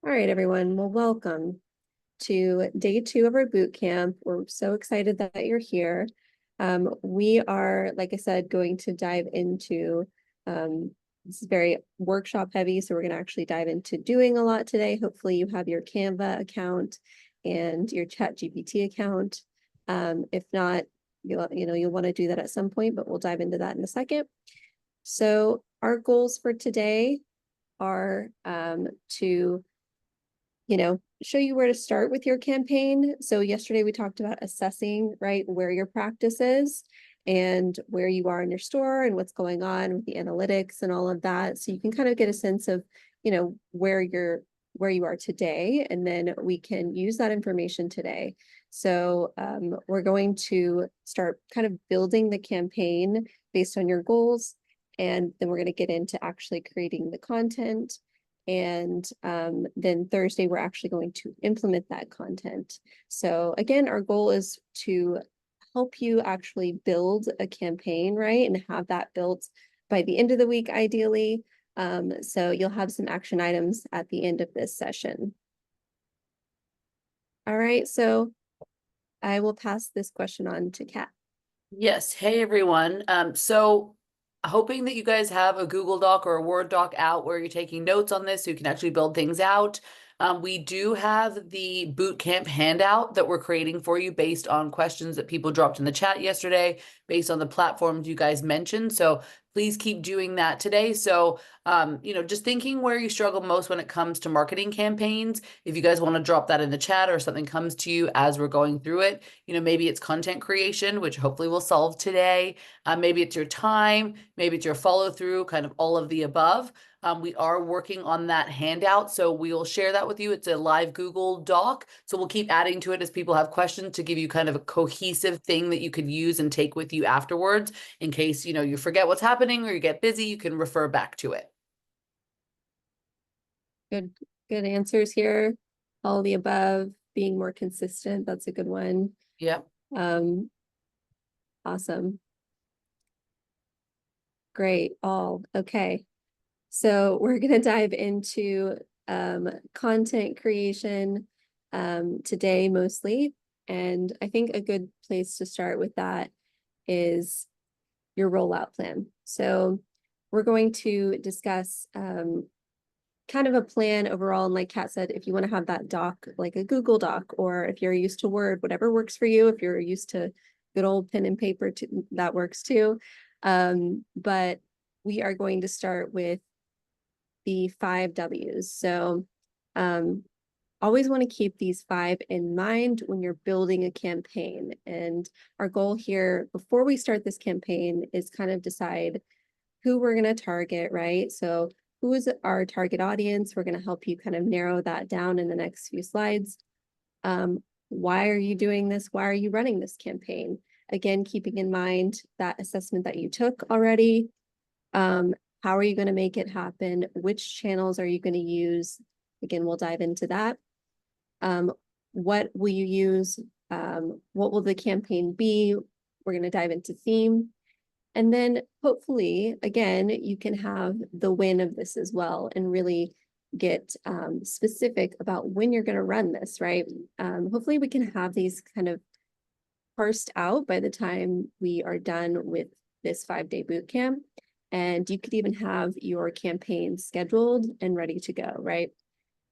All right, everyone. Well, welcome to day 2 of our boot camp. We're so excited that you're here. We are, like I said, going to dive into this is very workshop heavy, so we're going to actually dive into doing a lot today. Hopefully, you have your Canva account and your ChatGPT account. If not, you'll want to do that at some point, but we'll dive into that in a second. So our goals for today are to show you where to start with your campaign. So yesterday we talked about assessing, right, where your practice is and where you are in your store and what's going on with the analytics and all of that. So you can kind of get a sense of, where you are today, and then we can use that information today. So we're going to start kind of building the campaign based on your goals, and then we're going to get into actually creating the content. And then Thursday, we're actually going to implement that content. So again, our goal is to help you actually build a campaign, right? And have that built by the end of the week, ideally. So you'll have some action items at the end of this session. All right, so I will pass this question on to Kat. Yes. Hey, everyone. So hoping that you guys have a Google Doc or a Word doc out where you're taking notes on this so you can actually build things out. We do have the Bootcamp handout that we're creating for you based on questions that people dropped in the chat yesterday, based on the platforms you guys mentioned. So please keep doing that today. So, just thinking where you struggle most when it comes to marketing campaigns. If you guys want to drop that in the chat or something comes to you as we're going through it, maybe it's content creation, which hopefully we'll solve today. Maybe it's your time, maybe it's your follow through, kind of all of the above. We are working on that handout, so we'll share that with you. It's a live Google Doc, so we'll keep adding to it as people have questions to give you kind of a cohesive thing that you could use and take with you afterwards in case, you forget what's happening or you get busy, you can refer back to it. Good answers here. All the above, being more consistent, that's a good one. Yep. Awesome. Great. Okay. So we're going to dive into content creation today mostly. And I think a good place to start with that is your rollout plan. So we're going to discuss kind of a plan overall. And like Kat said, if you want to have that doc, like a Google Doc, or if you're used to Word, whatever works for you, if you're used to good old pen and paper, that works too. But we are going to start with the 5 W's. So always want to keep these 5 in mind when you're building a campaign. And our goal here before we start this campaign is kind of decide who we're going to target, right? So who is our target audience? We're going to help you kind of narrow that down in the next few slides. Why are you doing this? Why are you running this campaign? Again, keeping in mind that assessment that you took already. How are you going to make it happen? Which channels are you going to use? Again, we'll dive into that. What will you use? What will the campaign be? We're going to dive into theme. And then hopefully, again, you can have the win of this as well and really get specific about when you're going to run this, right? Hopefully we can have these kind of parsed out by the time we are done with this 5-day boot camp. And you could even have your campaign scheduled and ready to go, right?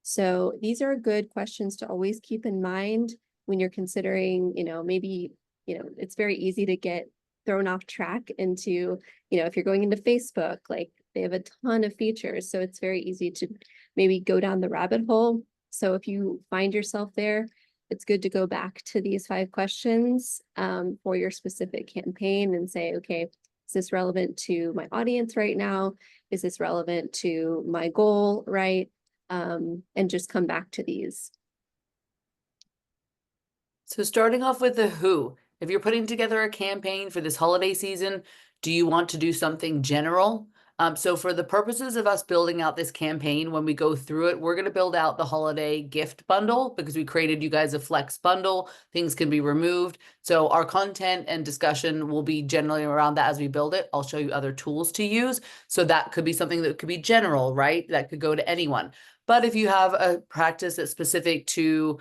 So these are good questions to always keep in mind when you're considering, maybe, it's very easy to get thrown off track into, if you're going into Facebook, like they have a ton of features. So it's very easy to maybe go down the rabbit hole. So if you find yourself there, it's good to go back to these 5 questions for your specific campaign and say, okay, is this relevant to my audience right now? Is this relevant to my goal, right? And just come back to these. So starting off with the who. If you're putting together a campaign for this holiday season, do you want to do something general? So for the purposes of us building out this campaign, when we go through it, we're going to build out the holiday gift bundle because we created you guys a flex bundle. Things can be removed. So our content and discussion will be generally around that as we build it. I'll show you other tools to use. So that could be something that could be general, right? That could go to anyone. But if you have a practice that's specific to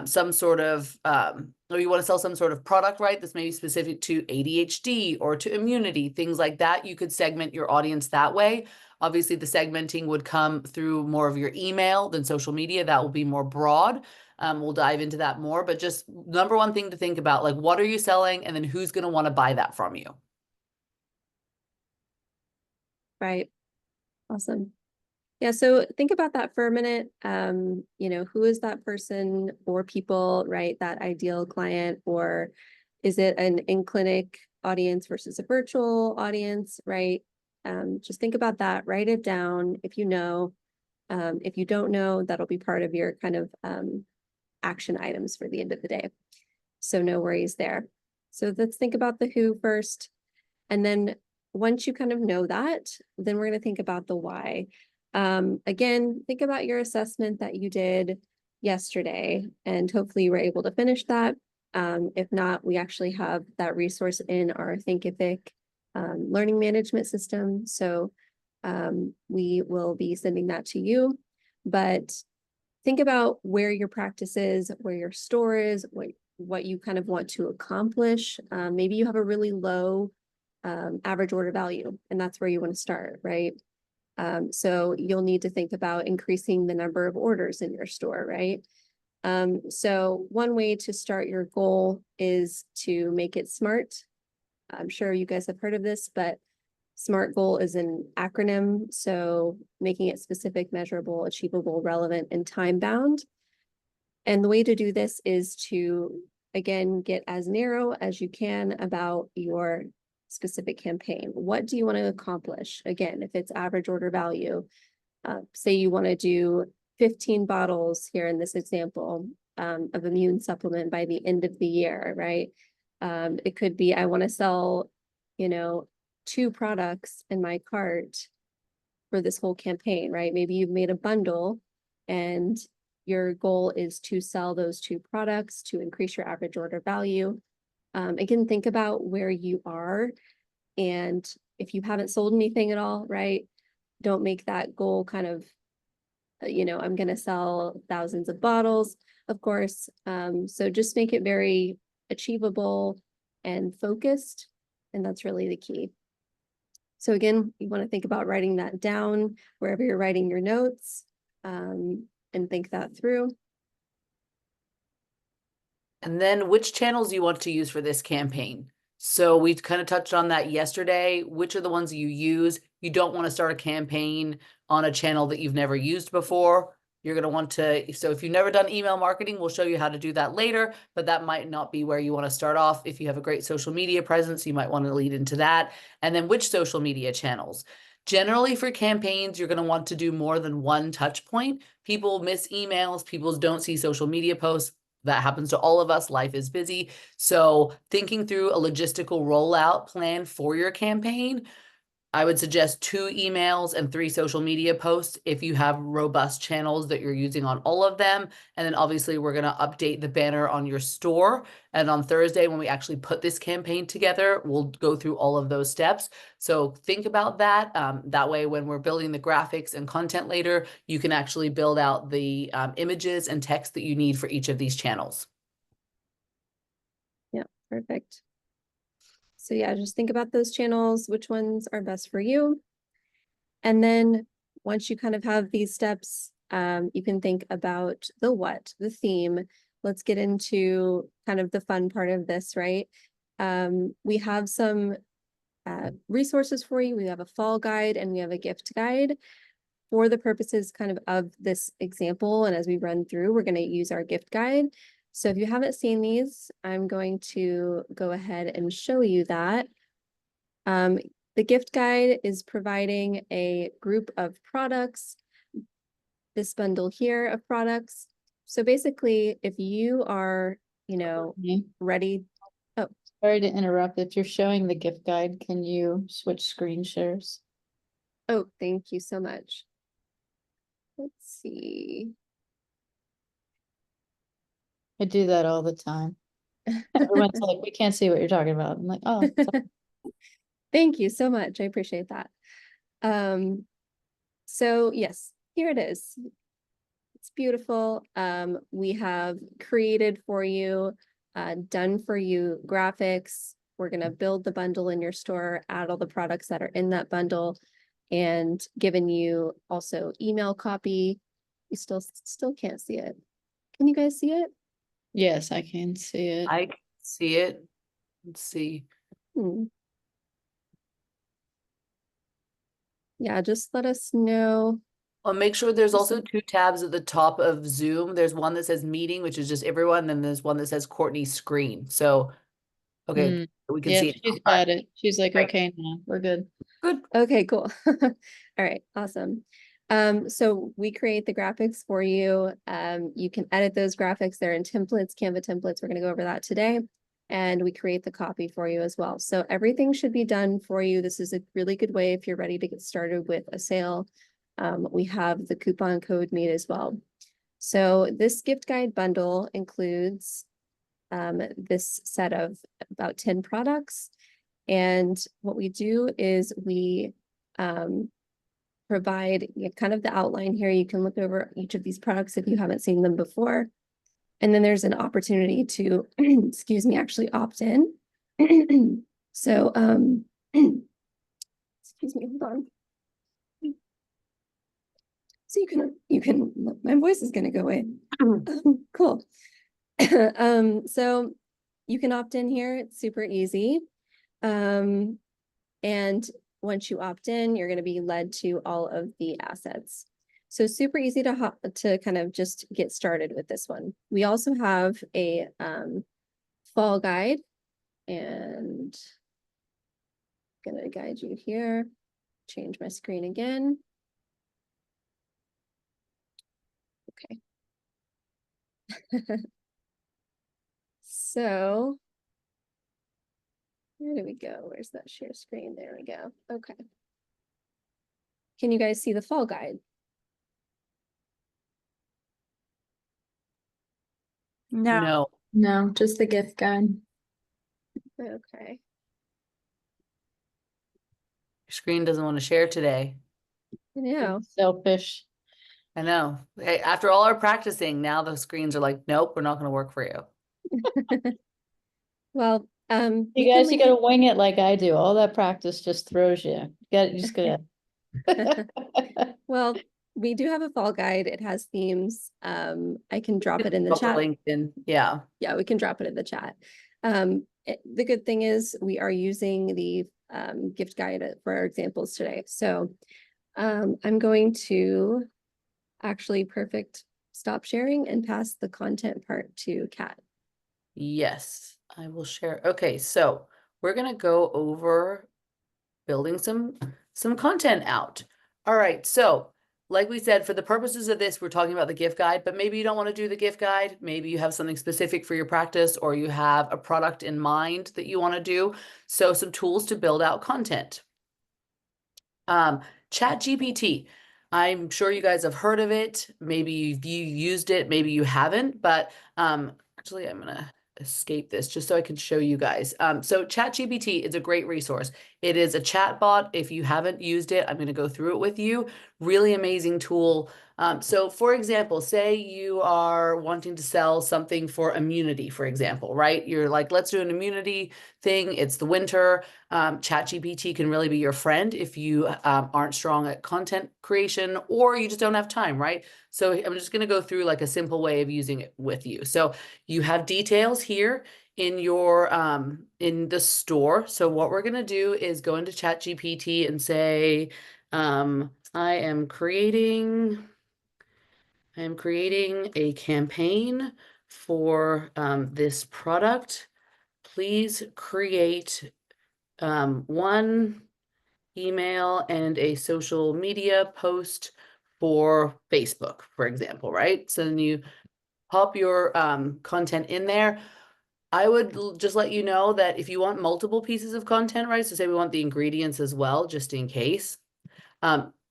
some sort of, or you want to sell some sort of product, right, that's maybe specific to ADHD or to immunity, things like that, you could segment your audience that way. Obviously, the segmenting would come through more of your email than social media. That will be more broad. We'll dive into that more, but just number one thing to think about, like, what are you selling, and then who's going to want to buy that from you? Right. Awesome. Yeah, so think about that for a minute. Who is that person or people, right? That ideal client, or is it an in-clinic audience versus a virtual audience, right? Just think about that, write it down if you know. If you don't know, that'll be part of your kind of action items for the end of the day. So no worries there. So let's think about the who first. And then once you kind of know that, then we're going to think about the why. Again, think about your assessment that you did yesterday, and hopefully you were able to finish that. If not, we actually have that resource in our Thinkific learning management system. So we will be sending that to you. But think about where your practice is, where your store is, what you kind of want to accomplish. Maybe you have a really low average order value, and that's where you want to start, right? So you'll need to think about increasing the number of orders in your store, right? So one way to start your goal is to make it SMART. I'm sure you guys have heard of this, but SMART goal is an acronym. So making it specific, measurable, achievable, relevant, and time bound. And the way to do this is to, again, get as narrow as you can about your specific campaign. What do you want to accomplish? Again, if it's average order value, say you want to do 15 bottles here in this example of immune supplement by the end of the year, right? It could be, I want to sell, 2 products in my cart for this whole campaign, right? Maybe you've made a bundle and your goal is to sell those 2 products to increase your average order value. Again, think about where you are, and if you haven't sold anything at all, right, don't make that goal kind of, I'm going to sell thousands of bottles, of course. So just make it very achievable and focused, and that's really the key. So again, you want to think about writing that down wherever you're writing your notes, and think that through. And then which channels do you want to use for this campaign? So we kind of touched on that yesterday. Which are the ones you use? You don't want to start a campaign on a channel that you've never used before. You're going to want to, so if you've never done email marketing, we'll show you how to do that later, but that might not be where you want to start off. If you have a great social media presence, you might want to lead into that. And then which social media channels? Generally for campaigns, you're going to want to do more than one touch point. People miss emails, people don't see social media posts. That happens to all of us. Life is busy. So thinking through a logistical rollout plan for your campaign, I would suggest 2 emails and 3 social media posts if you have robust channels that you're using on all of them. And then obviously we're going to update the banner on your store. And on Thursday, when we actually put this campaign together, we'll go through all of those steps. So think about that. That way, when we're building the graphics and content later, you can actually build out the images and text that you need for each of these channels. Yeah, perfect. So yeah, just think about those channels, which ones are best for you. And then once you kind of have these steps, you can think about the what, the theme. Let's get into kind of the fun part of this, right? We have some resources for you. We have a fall guide and we have a gift guide. For the purposes kind of this example, and as we run through, we're going to use our gift guide. So if you haven't seen these, I'm going to go ahead and show you that. The gift guide is providing a group of products, this bundle here of products. So basically, if you are, ready. Oh, Sorry to interrupt. If you're showing the gift guide, can you switch screen shares? oh, thank you so much. Let's see. I do that all the time. Everyone's like, we can't see what you're talking about. I'm like, oh, Thank you so much. I appreciate that. So yes, here it is. It's beautiful. We have created for you, done for you graphics. We're gonna build the bundle in your store, add all the products that are in that bundle, and given you also email copy. You still can't see it. Can you guys see it? Yes, I can see it. I can see it. Let's see. Hmm. Yeah, just let us know. Well, make sure there's also Awesome. 2 tabs at the top of Zoom. There's one that says meeting, which is just everyone, then there's one that says Courtney's screen. So, okay, Mm. we can Yeah, see it. she's All right, got it. She's like, great. okay, now we're good. Good. Okay, cool. All right, awesome. So we create the graphics for you. You can edit those graphics. They're in templates, Canva templates. We're going to go over that today. And we create the copy for you as well. So everything should be done for you. This is a really good way if you're ready to get started with a sale. We have the coupon code made as well. So this gift guide bundle includes this set of about 10 products. And what we do is we provide kind of the outline here. You can look over each of these products if you haven't seen them before. And then there's an opportunity to, excuse me, actually opt in. So, excuse me, hold on. So my voice is going to go away. Cool. So you can opt in here. It's super easy. And once you opt in, you're going to be led to all of the assets. So super easy to kind of just get started with this one. We also have a fall guide, and I'm going to guide you here. Change my screen again. Okay. So where do we go? Where's that share screen? There we go. Okay. Can you guys see the fall guide? No, No, just the gift guide. Okay. your screen doesn't want to share today. I know. Selfish. I know. Hey, after all our practicing, now the screens are like, nope, we're not going to work for you. Well, we You can guys, you link gotta wing it like I do. All that practice just throws you. You just gotta. Well, we do have a fall guide. It has themes. I can drop it in the Drop the chat. link in. Yeah. Yeah, we can drop it in the chat. The good thing is we are using the gift guide for our examples today. So I'm going to actually stop sharing and pass the content part to Kat. Yes, I will share. Okay, so we're going to go over building some content out. All right, so like we said, for the purposes of this, we're talking about the gift guide, but maybe you don't want to do the gift guide. Maybe you have something specific for your practice, or you have a product in mind that you want to do. So some tools to build out content. ChatGPT. I'm sure you guys have heard of it. Maybe you've used it, maybe you haven't, but actually I'm gonna escape this just so I can show you guys. So ChatGPT is a great resource. It is a chat bot. If you haven't used it, I'm going to go through it with you. Really amazing tool. So for example, say you are wanting to sell something for immunity, for example, right? You're like, let's do an immunity thing. It's the winter. ChatGPT can really be your friend if you aren't strong at content creation or you just don't have time, right? So I'm just going to go through like a simple way of using it with you. So you have details here in your in the store. So what we're going to do is go into ChatGPT and say, I am creating a campaign for this product. Please create one email and a social media post for Facebook, for example, right? So then you pop your content in there. I would just let you know that if you want multiple pieces of content, right? So say we want the ingredients as well, just in case.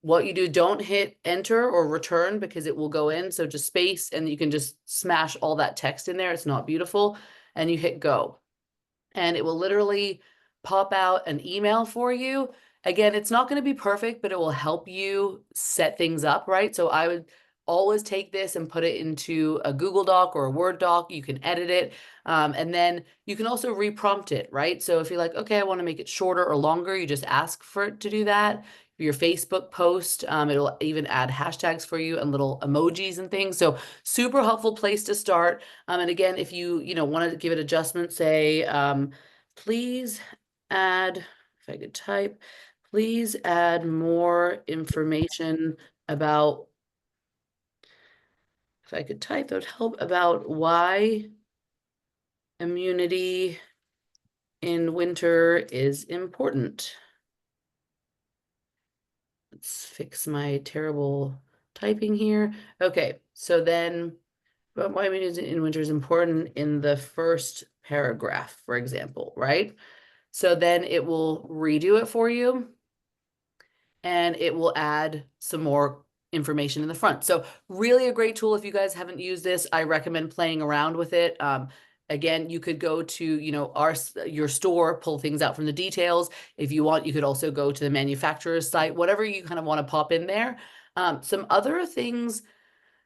What you do, don't hit enter or return because it will go in. So just space and you can just smash all that text in there. It's not beautiful. And you hit go. And it will literally pop out an email for you. Again, it's not going to be perfect, but it will help you set things up, right? So I would always take this and put it into a Google Doc or a Word doc. You can edit it. And then you can also reprompt it, right? So if you're like, okay, I want to make it shorter or longer, you just ask for it to do that. Your Facebook post, it'll even add hashtags for you and little emojis and things. So super helpful place to start. And again, if you want to give it adjustments, say, please add, if I could type, please add more information about, if I could type, that would help, about why immunity in winter is important. Let's fix my terrible typing here. Okay, so then why immunity in winter is important in the first paragraph, for example, right? So then it will redo it for you and it will add some more information in the front. So really a great tool. If you guys haven't used this, I recommend playing around with it. Again, you could go to, your store, pull things out from the details. If you want, you could also go to the manufacturer's site, whatever you kind of want to pop in there. Some other things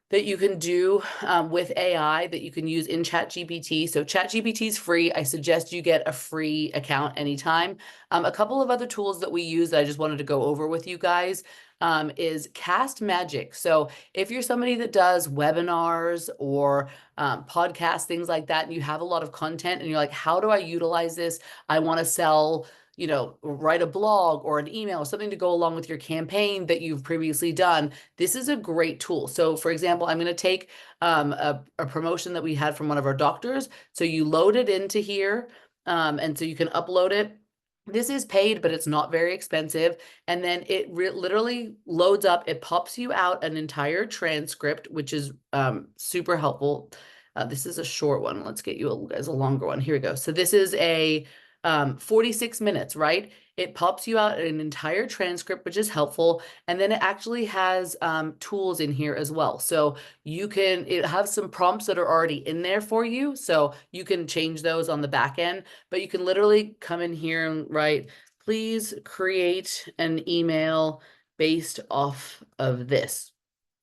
that you can do with AI that you can use in ChatGPT. So ChatGPT is free. I suggest you get a free account anytime. A couple of other tools that we use that I just wanted to go over with you guys is Cast Magic. So if you're somebody that does webinars or podcasts, things like that, and you have a lot of content and you're like, how do I utilize this? I want to sell, write a blog or an email, something to go along with your campaign that you've previously done. This is a great tool. So for example, I'm going to take a promotion that we had from one of our doctors. So you load it into here and so you can upload it. This is paid, but it's not very expensive. And then it literally loads up, it pops you out an entire transcript, which is super helpful. This is a short one. Let's get you guys a longer one. Here we go. So this is a 46 minutes, right? It pops you out an entire transcript, which is helpful. And then it actually has tools in here as well. So it has some prompts that are already in there for you. So you can change those on the back end, but you can literally come in here and write, please create an email based off of this,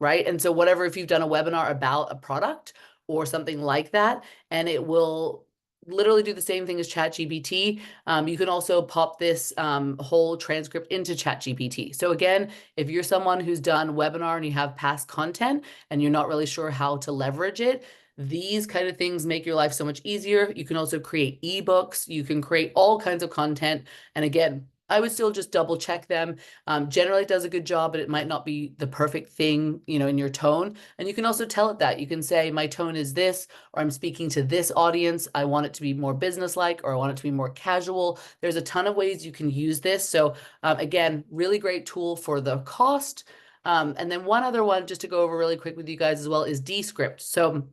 right? And so whatever, if you've done a webinar about a product or something like that, and it will literally do the same thing as ChatGPT. You can also pop this whole transcript into ChatGPT. So again, if you're someone who's done webinar and you have past content and you're not really sure how to leverage it, these kind of things make your life so much easier. You can also create ebooks. You can create all kinds of content. And again, I would still just double check them. Generally it does a good job, but it might not be the perfect thing, in your tone. And you can also tell it that. You can say, my tone is this, or I'm speaking to this audience. I want it to be more business-like, or I want it to be more casual. There's a ton of ways you can use this. So again, really great tool for the cost. And then one other one, just to go over really quick with you guys as well, is Descript. So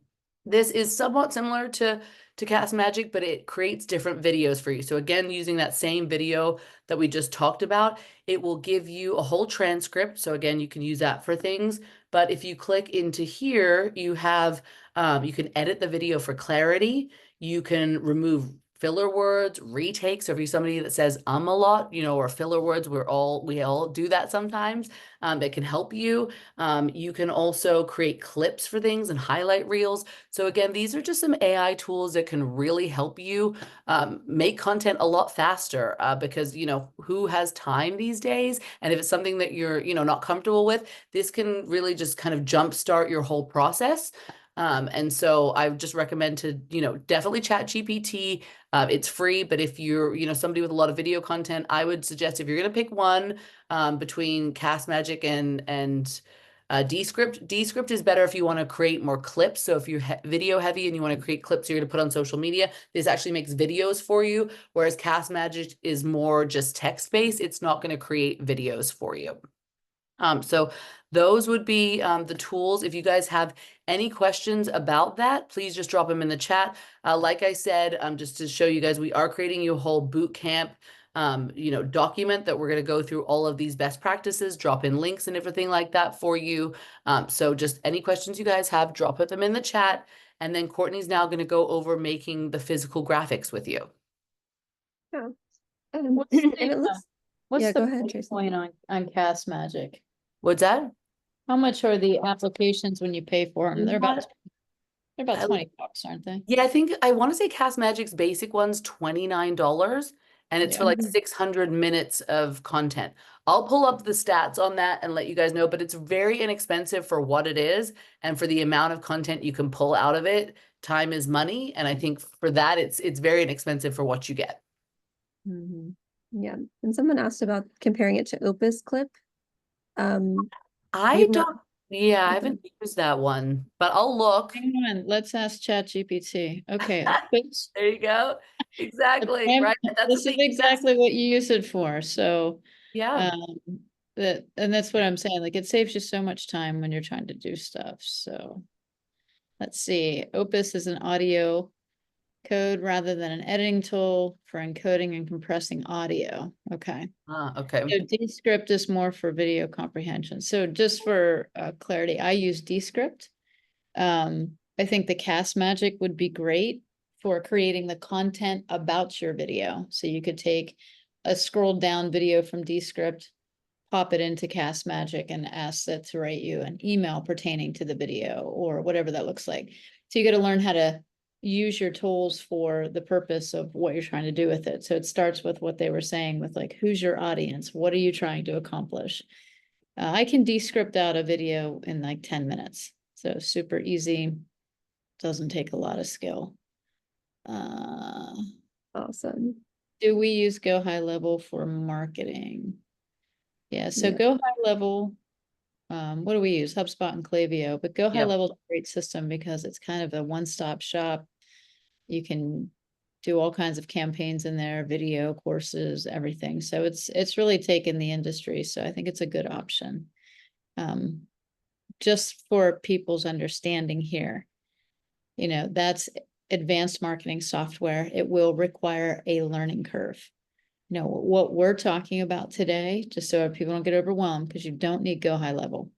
this is somewhat similar to Cast Magic, but it creates different videos for you. So again, using that same video that we just talked about, it will give you a whole transcript. So again, you can use that for things. But if you click into here, you have, you can edit the video for clarity. You can remove filler words, retakes. So if you're somebody that says a lot, or filler words, we all do that sometimes. It can help you. You can also create clips for things and highlight reels. So again, these are just some AI tools that can really help you make content a lot faster because, who has time these days? And if it's something that you're, not comfortable with, this can really just kind of jumpstart your whole process. And so I would just recommend to, definitely ChatGPT. It's free, but if you're, somebody with a lot of video content, I would suggest if you're going to pick one between Cast Magic and Descript. Descript is better if you want to create more clips. So if you're video heavy and you want to create clips you're going to put on social media, this actually makes videos for you. Whereas Cast Magic is more just text based. It's not going to create videos for you. So those would be the tools. If you guys have any questions about that, please just drop them in the chat. Like I said, just to show you guys, we are creating you a whole boot camp document that we're going to go through all of these best practices, drop in links and everything like that for you. So just any questions you guys have, drop them in the chat. And then Courtney's now going to go over making the physical graphics with you. Yeah. What's And it looks, what's yeah, the go ahead, price Tracy. point on Cast Magic? What's that? How much are the applications when you pay for them? They're Not- about I- $20, aren't they? Yeah, I think I want to say Cast Magic's basic one's $29 and it's for Yeah. like 600 minutes of content. I'll pull up the stats on that and let you guys know, but it's very inexpensive for what it is and for the amount of content you can pull out of it. Time is money, and I think for that it's very inexpensive for what you get. Mhm. Yeah, and someone asked about comparing it to Opus Clip. I We've not- don't, yeah, I Okay. haven't used that one, but I'll look. Hang on, let's ask ChatGPT. Okay, Opus. There you go. Exactly, right? That's This the is thing. exactly what you use it for, so, Yeah. and that's what I'm saying, like, it saves you so much time when you're trying to do stuff, so. Let's see, Opus is an audio code rather than an editing tool for encoding and compressing audio, okay. Okay. So Descript is more for video comprehension. So just for clarity, I use Descript. I think the Cast Magic would be great for creating the content about your video. So you could take a scrolled down video from Descript, pop it into Cast Magic and ask it to write you an email pertaining to the video or whatever that looks like. So you got to learn how to use your tools for the purpose of what you're trying to do with it. So it starts with what they were saying with like, who's your audience? What are you trying to accomplish? I can Descript out a video in like 10 minutes. So super easy. Doesn't take a lot of skill. Awesome. Do we use Go High Level for marketing? Yeah, so Yeah. Go High Level, what do we use? HubSpot and Klaviyo, but Go High Yep. Level is a great system because it's kind of a one-stop shop. You can do all kinds of campaigns in there, video courses, everything. So it's really taken the industry. So I think it's a good option. Just for people's understanding here, that's advanced marketing software. It will require a learning curve. What we're talking about today, just so people don't get overwhelmed, because you don't need Go High Level.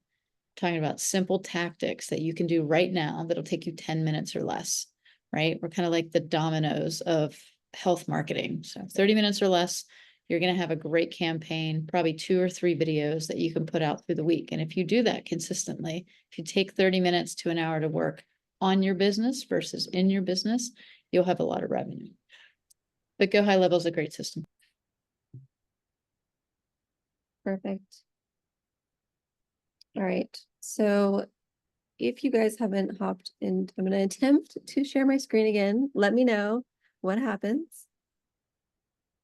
Talking about simple tactics that you can do right now that'll take you 10 minutes or less, right? We're kind of like the dominoes of health marketing. So 30 minutes or less, you're going to have a great campaign, probably 2 or 3 videos that you can put out through the week. And if you do that consistently, if you take 30 minutes to an hour to work on your business versus in your business, you'll have a lot of revenue. But Go High Level is a great system. Perfect. All right, so if you guys haven't hopped in, I'm going to attempt to share my screen again. Let me know what happens.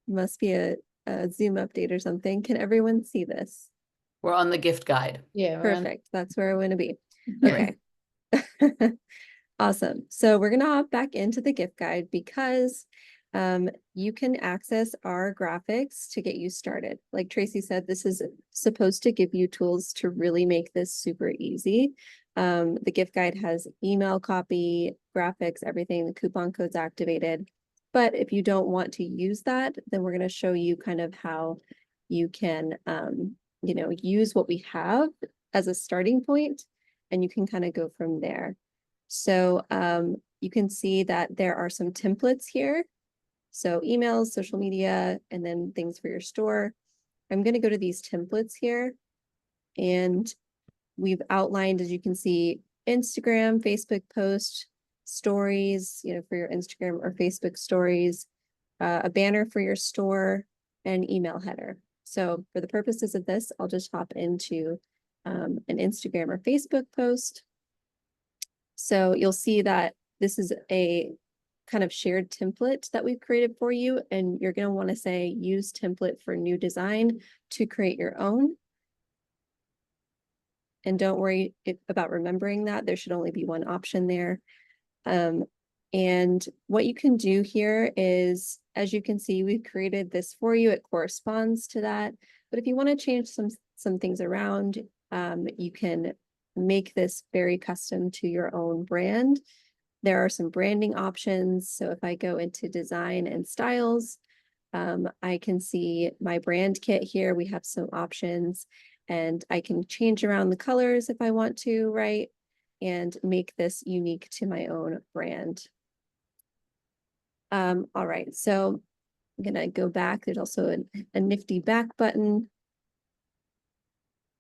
Must be a Zoom update or something. Can everyone see this? We're on the gift guide. Yeah. Perfect. That's where I want to be. Great. Okay. Awesome. So we're going to hop back into the gift guide because you can access our graphics to get you started. Like Tracy said, this is supposed to give you tools to really make this super easy. The gift guide has email copy, graphics, everything, the coupon code's activated. But if you don't want to use that, then we're going to show you kind of how you can, use what we have as a starting point, and you can kind of go from there. So you can see that there are some templates here. So emails, social media, and then things for your store. I'm going to go to these templates here. And we've outlined, as you can see, Instagram, Facebook post, stories, for your Instagram or Facebook stories, a banner for your store, and email header. So for the purposes of this, I'll just hop into an Instagram or Facebook post. So you'll see that this is a kind of shared template that we've created for you, and you're going to want to say use template for new design to create your own. And don't worry about remembering that. There should only be one option there. And what you can do here is, as you can see, we've created this for you. It corresponds to that. But if you want to change some things around, you can make this very custom to your own brand. There are some branding options. So if I go into design and styles, I can see my brand kit here. We have some options, and I can change around the colors if I want to, right? And make this unique to my own brand. All right, so I'm gonna go back. There's also a nifty back button.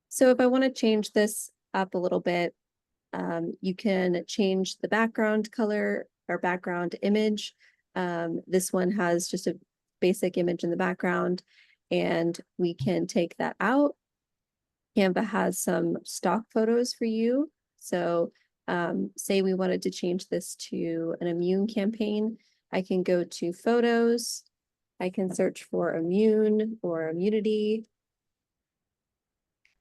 So if I want to change this, up a little bit. You can change the background color or background image. This one has just a basic image in the background, and we can take that out. Canva has some stock photos for you. So say we wanted to change this to an immune campaign, I can go to photos, I can search for immune or immunity,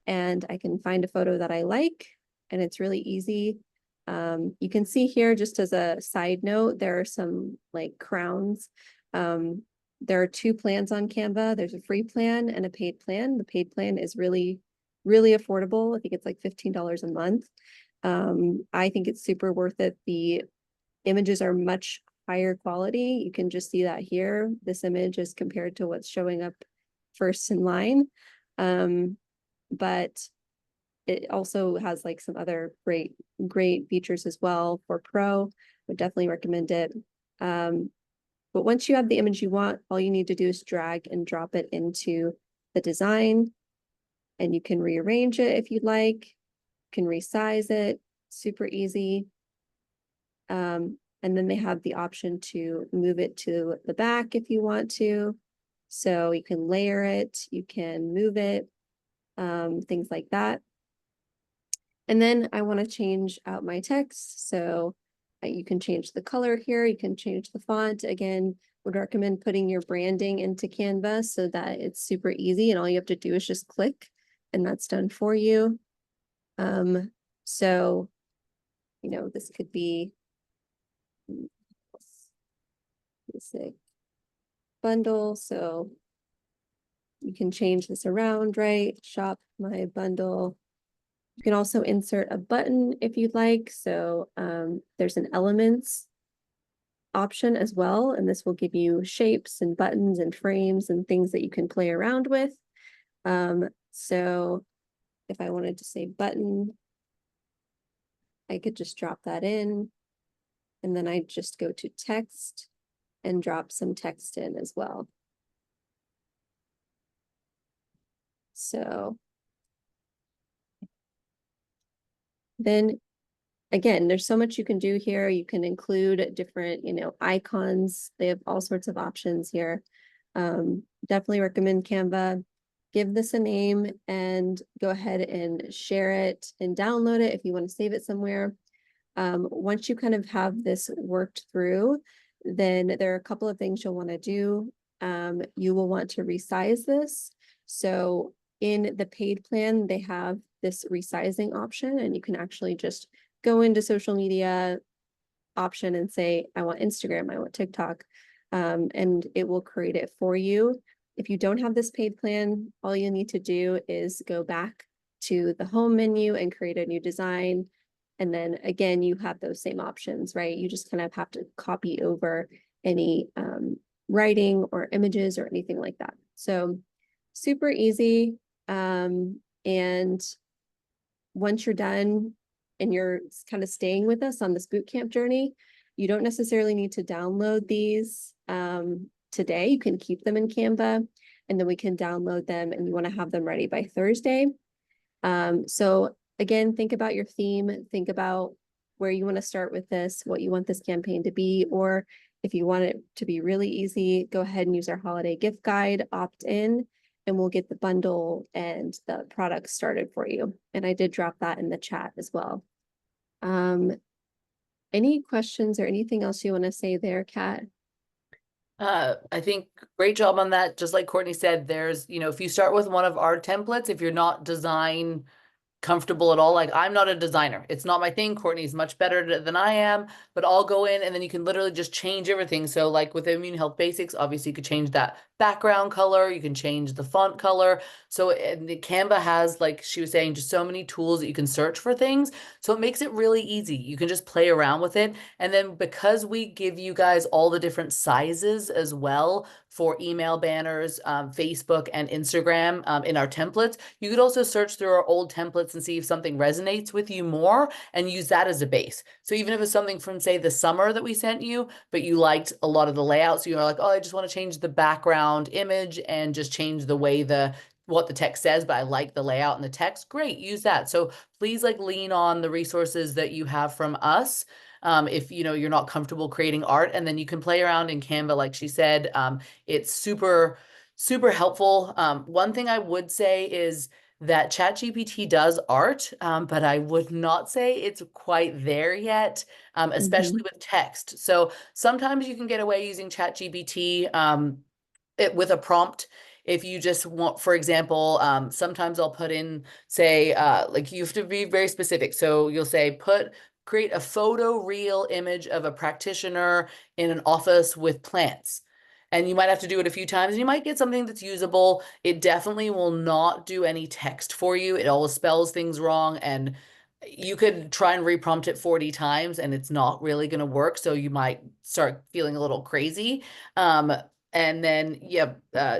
and I can find a photo that I like, and it's really easy. You can see here, just as a side note, there are some like crowns. There are two plans on Canva. There's a free plan and a paid plan. The paid plan is really, really affordable. I think it's like $15 a month. I think it's super worth it. The images are much higher quality. You can just see that here. This image is compared to what's showing up first in line. But it also has like some other great features as well for Pro. Would definitely recommend it. But once you have the image you want, all you need to do is drag and drop it into the design, and you can rearrange it if you'd like. You can resize it, super easy. And then they have the option to move it to the back if you want to. So you can layer it, you can move it, things like that. And then I want to change out my text. So you can change the color here. You can change the font. Again, would recommend putting your branding into Canva so that it's super easy and all you have to do is just click and that's done for you. So, you know, this could be basic bundle. So you can change this around, right? Shop my bundle. You can also insert a button if you'd like. So there's an elements option as well, and this will give you shapes and buttons and frames and things that you can play around with. So if I wanted to say button, I could just drop that in, and then I just go to text and drop some text in as well. So then again, there's so much you can do here. You can include different, you know, icons. They have all sorts of options here. Definitely recommend Canva. Give this a name and go ahead and share it and download it if you want to save it somewhere. Once you kind of have this worked through, then there are a couple of things you'll want to do. You will want to resize this. So in the paid plan, they have this resizing option, and you can actually just go into social media option and say, I want Instagram, I want TikTok, and it will create it for you. If you don't have this paid plan, all you need to do is go back to the home menu and create a new design. And then again, you have those same options, right? You just kind of have to copy over any writing or images or anything like that. So super easy. And once you're done and you're kind of staying with us on this bootcamp journey, you don't necessarily need to download these today. You can keep them in Canva, and then we can download them, and you want to have them ready by Thursday. So again, think about your theme, think about where you want to start with this, what you want this campaign to be, or if you want it to be really easy, go ahead and use our holiday gift guide, opt in, and we'll get the bundle and the products started for you. And I did drop that in the chat as well. Any questions or anything else you want to say there, Kat? I think great job on that. Just like Courtney said, there's, you know, if you start with one of our templates, if you're not design comfortable at all, like I'm not a designer, it's not my thing. Courtney's much better than I am, but I'll go in and then you can literally just change everything. So like with Immune Health Basics, obviously you could change that background color, you can change the font color. So the Canva has, like she was saying, just so many tools that you can search for things. So it makes it really easy. You can just play around with it. And then because we give you guys all the different sizes as well for email banners, Facebook and Instagram in our templates, you could also search through our old templates and see if something resonates with you more and use that as a base. So even if it's something from, say, the summer that we sent you, but you liked a lot of the layouts, so you're like, oh, I just want to change the background image and just change the way the what the text says, but I like the layout and the text, great, use that. So please like lean on the resources that you have from us. If you know you're not comfortable creating art, and then you can play around in Canva, like she said. It's super, super helpful. One thing I would say is that ChatGPT does art, but I would not say it's quite there yet, especially with text. So sometimes you can get away using ChatGPT with a prompt. If you just want, for example, sometimes I'll put in, say, like you have to be very specific. So you'll say, create a photo real image of a practitioner in an office with plants. And you might have to do it a few times and you might get something that's usable. It definitely will not do any text for you. It always spells things wrong, and you could try and reprompt it 40 times and it's not really going to work. So you might start feeling a little crazy. And then, yeah,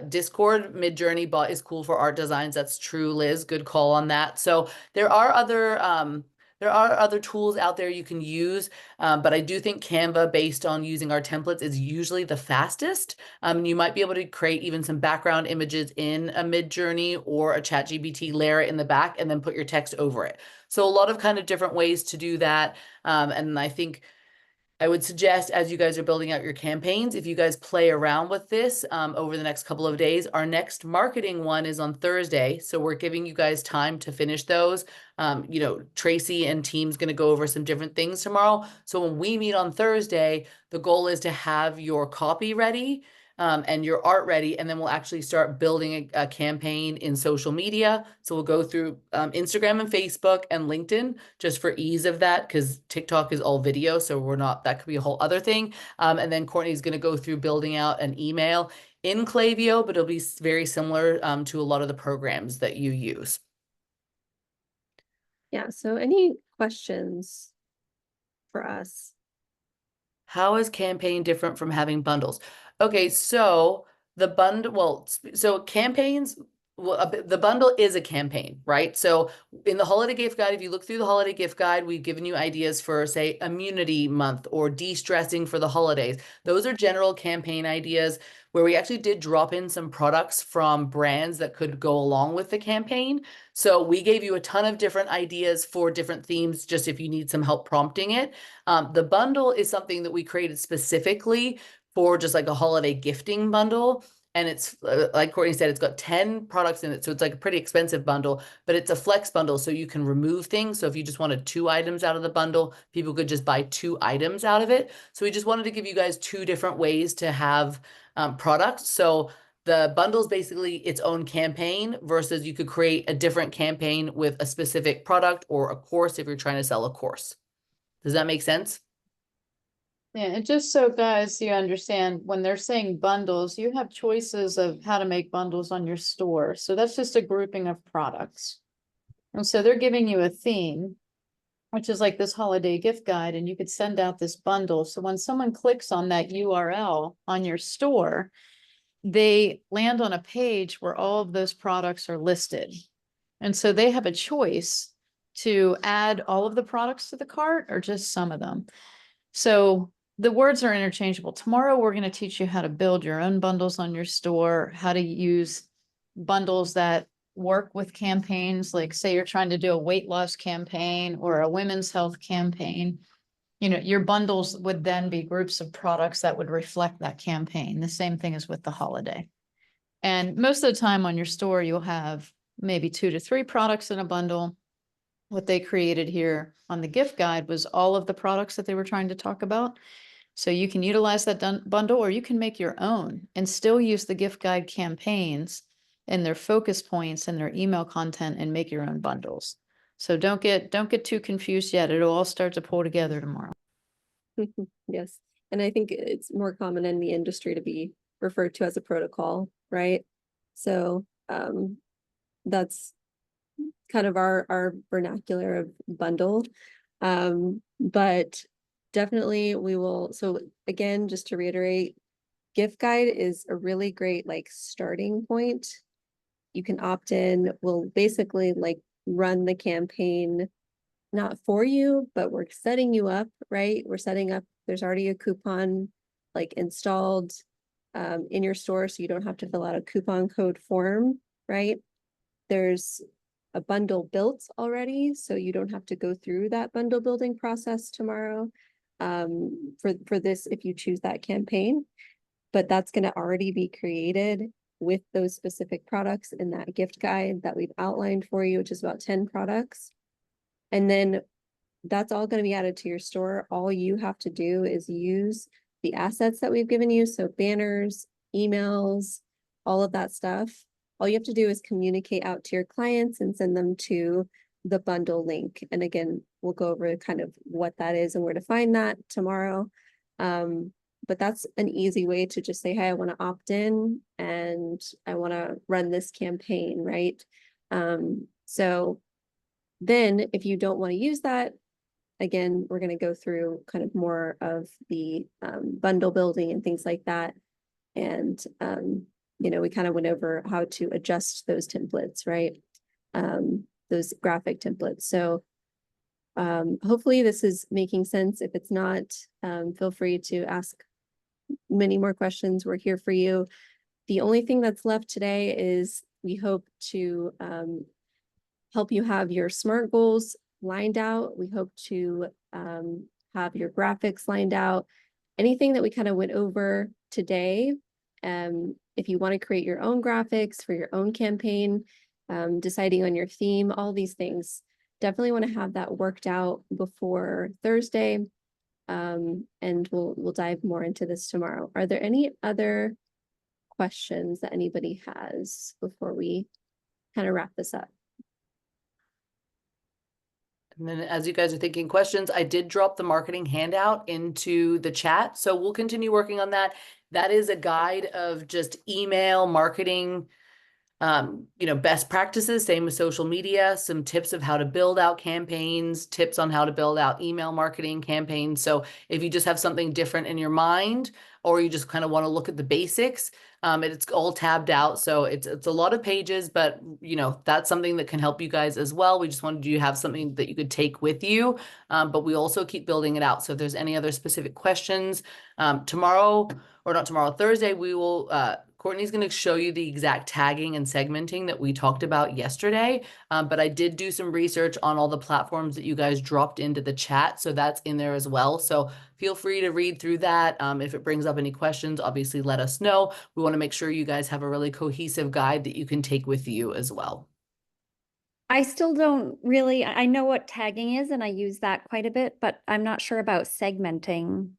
Discord Midjourney bot is cool for art designs. That's true, Liz. Good call on that. So there are other tools out there you can use, but I do think Canva, based on using our templates, is usually the fastest. You might be able to create even some background images in a Midjourney or a ChatGPT, layer it in the back, and then put your text over it. So a lot of kind of different ways to do that. And I think I would suggest, as you guys are building out your campaigns, if you guys play around with this over the next couple of days. Our next marketing one is on Thursday, so we're giving you guys time to finish those. You know, Tracy and team's going to go over some different things tomorrow. So when we meet on Thursday, the goal is to have your copy ready and your art ready, and then we'll actually start building a campaign in social media. So we'll go through Instagram and Facebook and LinkedIn, just for ease of that, because TikTok is all video, so we're not, that could be a whole other thing. And then Courtney's going to go through building out an email in Klaviyo, but it'll be very similar to a lot of the programs that you use. Yeah, so any questions for us? How is campaign different from having bundles? Okay, so the bundle, well, so campaigns, well, the bundle is a campaign, right? So in the holiday gift guide, if you look through the holiday gift guide, we've given you ideas for, say, immunity month or de-stressing for the holidays. Those are general campaign ideas where we actually did drop in some products from brands that could go along with the campaign. So we gave you a ton of different ideas for different themes, just if you need some help prompting it. The bundle is something that we created specifically for just like a holiday gifting bundle. And it's like Courtney said, it's got 10 products in it. So it's like a pretty expensive bundle, but it's a flex bundle. So you can remove things. So if you just wanted 2 items out of the bundle, people could just buy 2 items out of it. So we just wanted to give you guys 2 different ways to have products. So the bundle is basically its own campaign, versus you could create a different campaign with a specific product or a course if you're trying to sell a course. Does that make sense? Yeah, and just so guys, you understand, when they're saying bundles, you have choices of how to make bundles on your store. So that's just a grouping of products. And so they're giving you a theme, which is like this holiday gift guide, and you could send out this bundle. So when someone clicks on that URL on your store, they land on a page where all of those products are listed. And so they have a choice to add all of the products to the cart or just some of them. So the words are interchangeable. Tomorrow, we're going to teach you how to build your own bundles on your store, how to use bundles that work with campaigns. Like, say you're trying to do a weight loss campaign or a women's health campaign. You know, your bundles would then be groups of products that would reflect that campaign. The same thing as with the holiday. And most of the time on your store, you'll have maybe 2 to 3 products in a bundle. What they created here on the gift guide was all of the products that they were trying to talk about. So you can utilize that bundle, or you can make your own and still use the gift guide campaigns and their focus points and their email content and make your own bundles. So don't get too confused yet. It'll all start to pull together tomorrow. Yes, and I think it's more common in the industry to be referred to as a protocol, right? So that's kind of our vernacular of bundle. But definitely we will, so again, just to reiterate, gift guide is a really great like starting point. You can opt in. We'll basically like run the campaign, not for you, but we're setting you up, right? We're setting up, there's already a coupon like installed in your store, so you don't have to fill out a coupon code form, right? there's a bundle built already, so you don't have to go through that bundle building process tomorrow for this if you choose that campaign. But that's going to already be created with those specific products in that gift guide that we've outlined for you, which is about 10 products. And then that's all going to be added to your store. All you have to do is use the assets that we've given you. So banners, emails, all of that stuff. All you have to do is communicate out to your clients and send them to the bundle link. And again, we'll go over kind of what that is and where to find that tomorrow. But that's an easy way to just say, hey, I want to opt in and I want to run this campaign, right? So then if you don't want to use that, again, we're going to go through kind of more of the bundle building and things like that. And, we kind of went over how to adjust those templates, right? Those graphic templates. So hopefully this is making sense. If it's not, feel free to ask many more questions. We're here for you. The only thing that's left today is we hope to help you have your SMART goals lined out. We hope to have your graphics lined out. Anything that we kind of went over today, if you want to create your own graphics for your own campaign, deciding on your theme, all these things, definitely want to have that worked out before Thursday. And we'll dive more into this tomorrow. Are there any other questions that anybody has before we kind of wrap this up? And then as you guys are thinking questions, I did drop the marketing handout into the chat. So we'll continue working on that. That is a guide of just email marketing, best practices, same with social media, some tips of how to build out campaigns, tips on how to build out email marketing campaigns. So if you just have something different in your mind, or you just kind of want to look at the basics, it's all tabbed out. So it's a lot of pages, but that's something that can help you guys as well. We just wanted you to have something that you could take with you, but we also keep building it out. So if there's any other specific questions, Thursday, we will, Courtney's going to show you the exact tagging and segmenting that we talked about yesterday. But I did do some research on all the platforms that you guys dropped into the chat. So that's in there as well. So feel free to read through that. If it brings up any questions, obviously let us know. We want to make sure you guys have a really cohesive guide that you can take with you as well. I still don't really, I know what tagging is and I use that quite a bit, but I'm not sure about segmenting.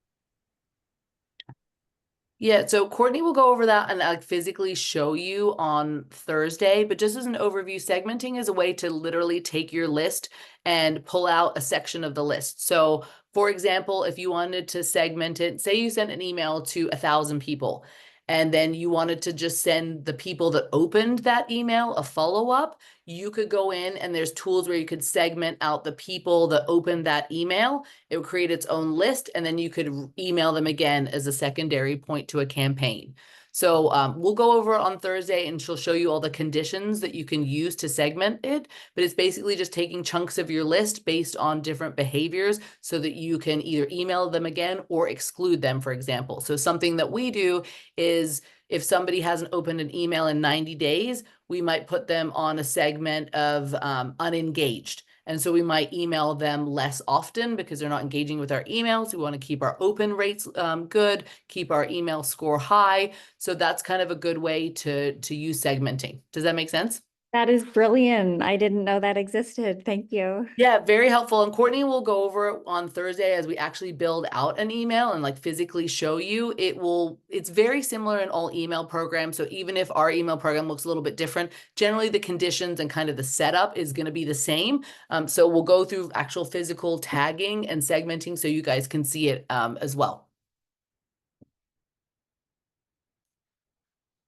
Yeah, so Courtney will go over that and physically show you on Thursday, but just as an overview, segmenting is a way to literally take your list and pull out a section of the list. So for example, if you wanted to segment it, say you sent an email to 1,000 people, and then you wanted to just send the people that opened that email a follow-up, you could go in and there's tools where you could segment out the people that opened that email. It would create its own list, and then you could email them again as a secondary point to a campaign. So we'll go over on Thursday and she'll show you all the conditions that you can use to segment it, but it's basically just taking chunks of your list based on different behaviors so that you can either email them again or exclude them, for example. So something that we do is if somebody hasn't opened an email in 90 days, we might put them on a segment of unengaged. And so we might email them less often because they're not engaging with our emails. We want to keep our open rates good, keep our email score high. So that's kind of a good way to use segmenting. Does that make sense? That is brilliant. I didn't know that existed. Thank you. Yeah, very helpful. And Courtney will go over it on Thursday as we actually build out an email and physically show you. It's very similar in all email programs. So even if our email program looks a little bit different, generally the conditions and kind of the setup is going to be the same. So we'll go through actual physical tagging and segmenting so you guys can see it as well.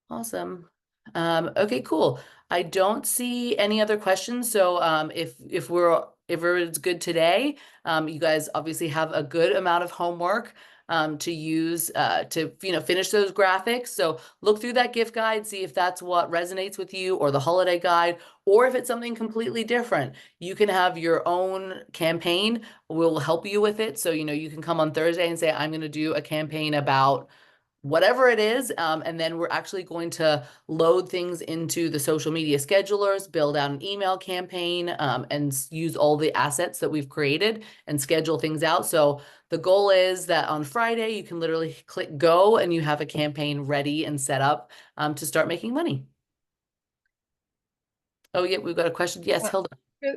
Awesome. Okay, cool. I don't see any other questions. So if it's good today, you guys obviously have a good amount of homework to use to finish those graphics. So look through that gift guide, see if that's what resonates with you, or the holiday guide, or if it's something completely different. You can have your own campaign. We'll help you with it. So you can come on Thursday and say, I'm going to do a campaign about whatever it is. And then we're actually going to load things into the social media schedulers, build out an email campaign, and use all the assets that we've created and schedule things out. So the goal is that on Friday, you can literally click go and you have a campaign ready and set up to start making money. Oh, yeah, we've got a question. Yes, Hilda.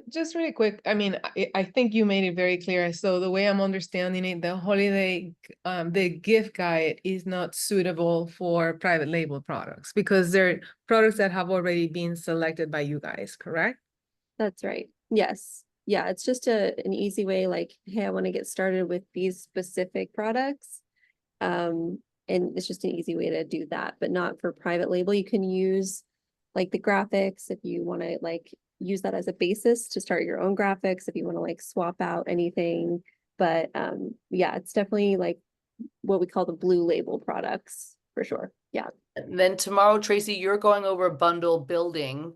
Just really quick, I mean, I think you made it very clear. So the way I'm understanding it, the holiday, the gift guide is not suitable for private label products because they're products that have already been selected by you guys, correct? That's right. Yes. Yeah, it's just an easy way, like, hey, I want to get started with these specific products. And it's just an easy way to do that, but not for private label. You can use like the graphics if you want to like use that as a basis to start your own graphics, if you want to like swap out anything. But yeah, it's definitely like what we call the blue label products for sure. Yeah. And then tomorrow, Tracy, you're going over bundle building,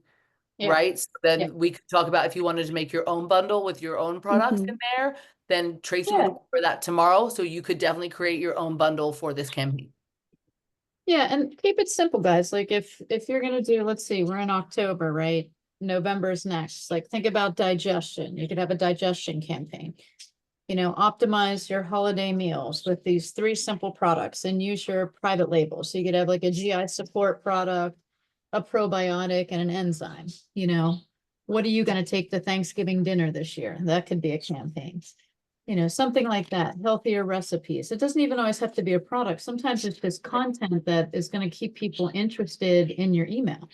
Yeah. right? So then Yeah. we could talk about if you wanted to make your own bundle with your own products in there, then Tracy Yeah. will cover that tomorrow. So you could definitely create your own bundle for this campaign. Yeah, and keep it simple, guys. Like if you're gonna do, let's see, we're in October, right? November's next. Like think about digestion. You could have a digestion campaign. You know, optimize your holiday meals with these 3 simple products and use your private label. So you could have like a GI support product, a probiotic, and an enzyme. You know, what are you gonna take to Thanksgiving dinner this year? That could be a campaign. You know, something like that, healthier recipes. It doesn't even always have to be a product. Sometimes it's just content that is going to keep people interested in your email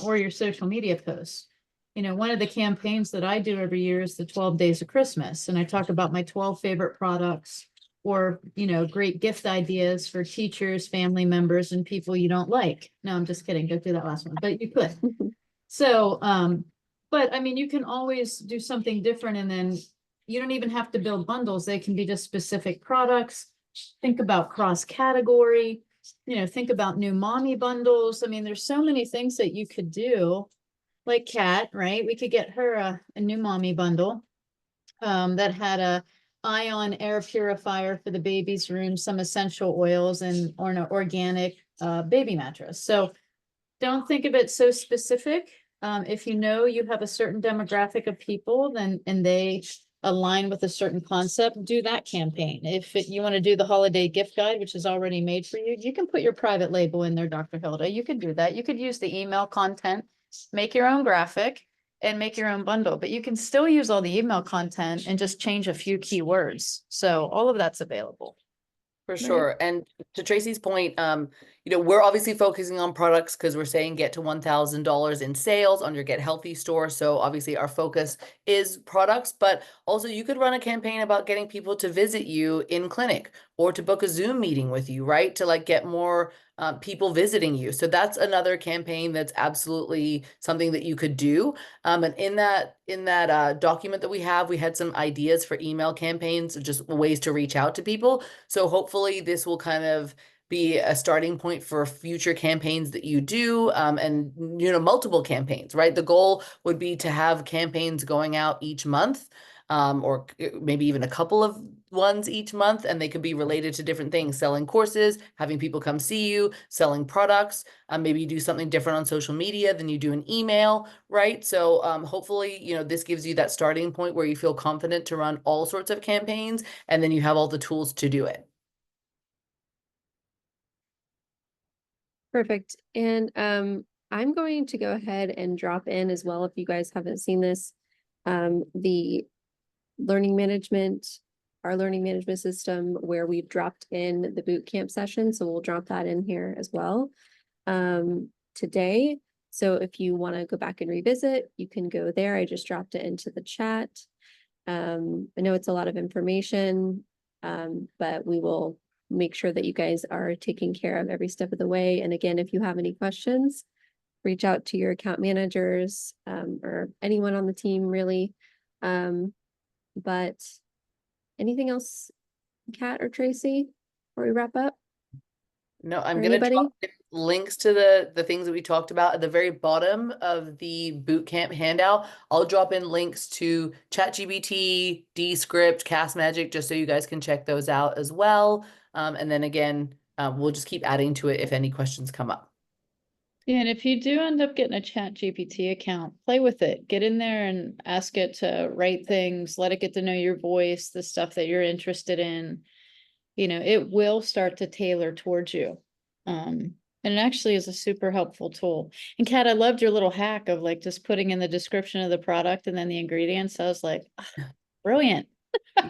or your social media posts. You know, one of the campaigns that I do every year is the 12 Days of Christmas. And I talk about my 12 favorite products or, you know, great gift ideas for teachers, family members, and people you don't like. No, I'm just kidding. Don't do that last one, but you could. So, but I mean, you can always do something different and then you don't even have to build bundles. They can be just specific products. Think about cross category, you know, think about new mommy bundles. I mean, there's so many things that you could do like Kat, right? We could get her a new mommy bundle that had a ion air purifier for the baby's room, some essential oils and or an organic baby mattress. So don't think of it so specific. If you know you have a certain demographic of people, then and they align with a certain concept, do that campaign. If you want to do the holiday gift guide, which is already made for you, you can put your private label in there, Dr. Hilda. You could do that. You could use the email content, make your own graphic, and make your own bundle. But you can still use all the email content and just change a few keywords. So all of that's available. For sure. And to Tracy's point, you know, we're obviously focusing on products because we're saying get to $1,000 in sales on your Get Healthy store. So obviously our focus is products, but also you could run a campaign about getting people to visit you in clinic or to book a Zoom meeting with you, right? To like get more people visiting you. So that's another campaign that's absolutely something that you could do. And in that document that we have, we had some ideas for email campaigns, just ways to reach out to people. So hopefully this will kind of be a starting point for future campaigns that you do, and you know, multiple campaigns, right? The goal would be to have campaigns going out each month, or maybe even a couple of ones each month, and they could be related to different things, selling courses, having people come see you, selling products. Maybe you do something different on social media than you do an email, right? So hopefully, you know, this gives you that starting point where you feel confident to run all sorts of campaigns, and then you have all the tools to do it. Perfect. And I'm going to go ahead and drop in as well, if you guys haven't seen this, the learning management, our learning management system where we've dropped in the boot camp session. So we'll drop that in here as well today. So if you want to go back and revisit, you can go there. I just dropped it into the chat. I know it's a lot of information, but we will make sure that you guys are taking care of every step of the way. And again, if you have any questions, reach out to your account managers or anyone on the team really. But anything else, Kat or Tracy, before we wrap up? No, I'm Or going to anybody? drop links to the things that we talked about at the very bottom of the bootcamp handout. I'll drop in links to ChatGPT, Descript, Cast Magic, just so you guys can check those out as well. And then again, we'll just keep adding to it if any questions come up. Yeah, and if you do end up getting a Chat GPT account, play with it. Get in there and ask it to write things, let it get to know your voice, the stuff that you're interested in. You know, it will start to tailor towards you. And it actually is a super helpful tool. And Kat, I loved your little hack of like just putting in the description of the product and then the ingredients. I was like, "Ah, brilliant."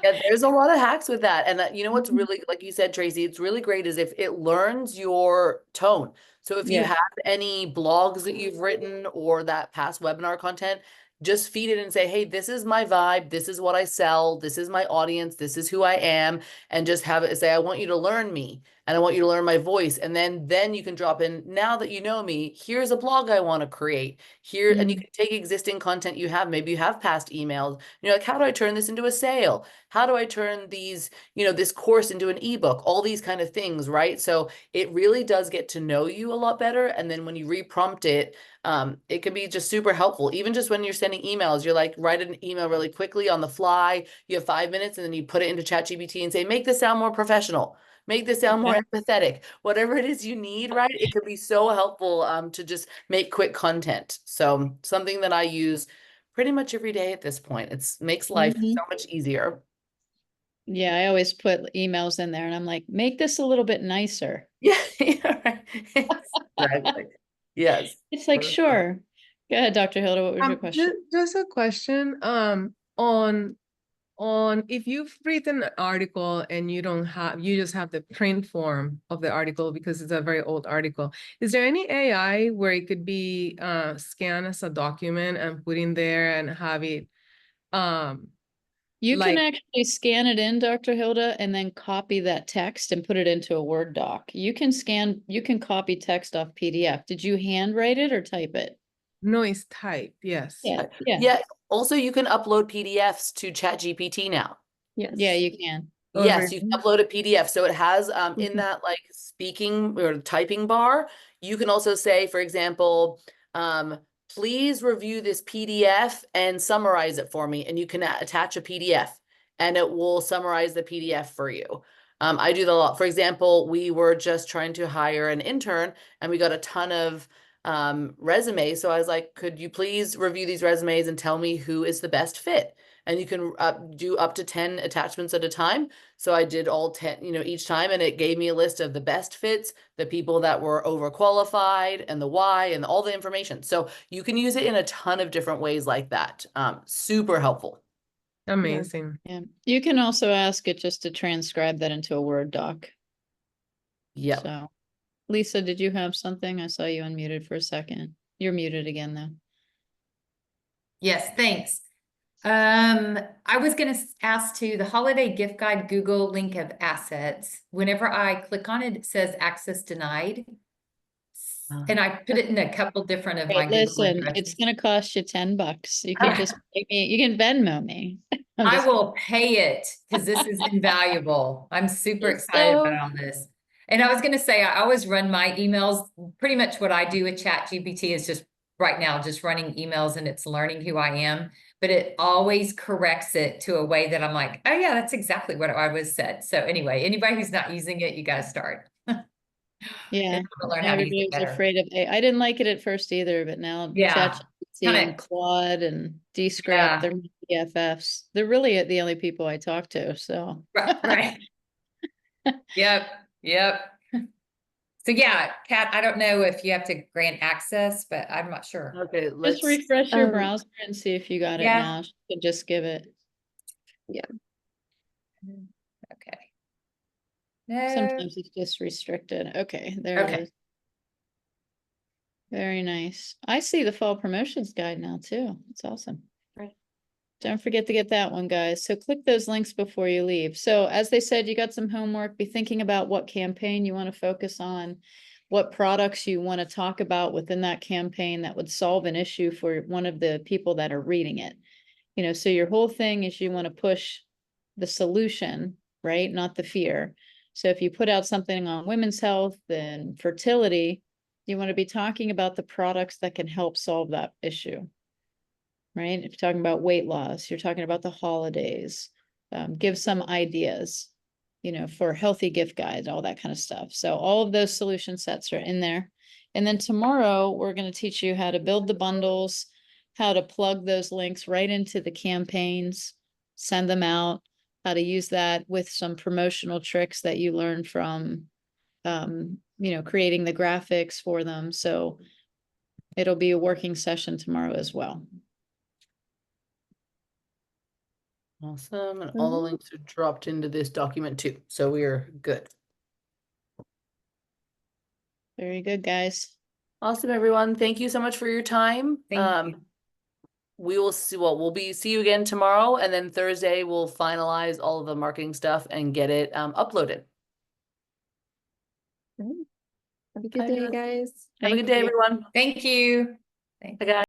Yeah, there's a lot of hacks with that. And you know what's really, like you said, Tracy, it's really great is if it learns your tone. So if you Yeah. have any blogs that you've written or that past webinar content, just feed it and say, hey, this is my vibe. This is what I sell. This is my audience. This is who I am. And just have it say, I want you to learn me and I want you to learn my voice. And then you can drop in, now that you know me, here's a blog I want to create here. And you can take existing content you have. Maybe you have past emails. You're like, how do I turn this into a sale? How do I turn these, this course into an ebook? All these kind of things, right? So it really does get to know you a lot better. And then when you reprompt it, it can be just super helpful. Even just when you're sending emails, you're like, write an email really quickly on the fly. You have 5 minutes and then you put it into ChatGPT and say, make this sound more professional. Make this sound more empathetic. Whatever it is you need, right? It could be so helpful to just make quick content. So something that I use pretty much every day at this point. It makes life so much easier. Yeah, I always put emails in there and I'm like, make this a little bit nicer. Yeah, right. Exactly. Yes. It's like, sure. Go ahead, Dr. Hilda, what was your question? Just a question, on if you've written an article and you just have the print form of the article because it's a very old article, is there any AI where it could be scanned as a document and put in there and have it You can like actually scan it in, Dr. Hilda, and then copy that text and put it into a Word doc. You can copy text off PDF. Did you handwrite it or type it? noise type? Yes. Yeah, yeah, Yeah. Also, you can upload PDFs to ChatGPT now. Yes. yeah, you can. Oh, Yes, you can really? upload a PDF. So it has in that like speaking or typing bar, you can also say, for example, please review this PDF and summarize it for me. And you can attach a PDF and it will summarize the PDF for you. I do that a lot. For example, we were just trying to hire an intern and we got a ton of resumes. So I was like, could you please review these resumes and tell me who is the best fit? And you can do up to 10 attachments at a time. So I did all 10, each time, and it gave me a list of the best fits, the people that were overqualified, and the why, and all the information. So you can use it in a ton of different ways like that. Super helpful. Amazing. Yeah. You can also ask it just to transcribe that into a Word doc. Yep. So, Lisa, did you have something? I saw you unmuted for a second. You're muted again, though. Yes, thanks. I was going to ask to the holiday gift guide Google link of assets. Whenever I click on it, it says access denied. And I put it in a couple different of my Google Listen, addresses. it's going to cost you $10. You can just pay me. You can Venmo me. I will pay it because this is invaluable. I'm super excited about all this. And I was going to say, I always run my emails. Pretty much what I do with ChatGPT is just right now, just running emails and it's learning who I am. But it always corrects it to a way that I'm like, oh yeah, that's exactly what I was said. So anyway, anybody who's not using it, you got to start. Yeah, Learn how to use everybody it was better. afraid of AI. I didn't like it at first either, but now Yeah, ChatGPT and Claude and Descript, they're my BFFs. They're really the only people I talk to. So right. Yep. So yeah, Kat, I don't know if you have to grant access, but I'm not sure. Okay, just let's refresh your browser and see if you got it now. You can just give it. Yeah. Okay. No. Sometimes it's just restricted. Okay, there it is. Very nice. I see the fall promotions guide now too. It's awesome. Right. Don't forget to get that one, guys. So click those links before you leave. So as they said, you got some homework. Be thinking about what campaign you want to focus on, what products you want to talk about within that campaign that would solve an issue for one of the people that are reading it. So your whole thing is you want to push the solution, right? Not the fear. So if you put out something on women's health and fertility, you want to be talking about the products that can help solve that issue, right? If you're talking about weight loss, you're talking about the holidays, give some ideas. you know, for healthy gift guides, all that kind of stuff. So all of those solution sets are in there. And then tomorrow, we're going to teach you how to build the bundles, how to plug those links right into the campaigns, send them out, how to use that with some promotional tricks that you learned from, you know, creating the graphics for them. So it'll be a working session tomorrow as well. Awesome. And all the Mhm. links are dropped into this document too. So we are good. Very good, guys. Awesome, everyone. Thank you so much for your time. Thank you. We will see, well, see you again tomorrow, and then Thursday we'll finalize all of the marketing stuff and get it uploaded. Have a good day, Fabulous. guys. Have a Thank good day, you. everyone. Thank you. Bye, guys.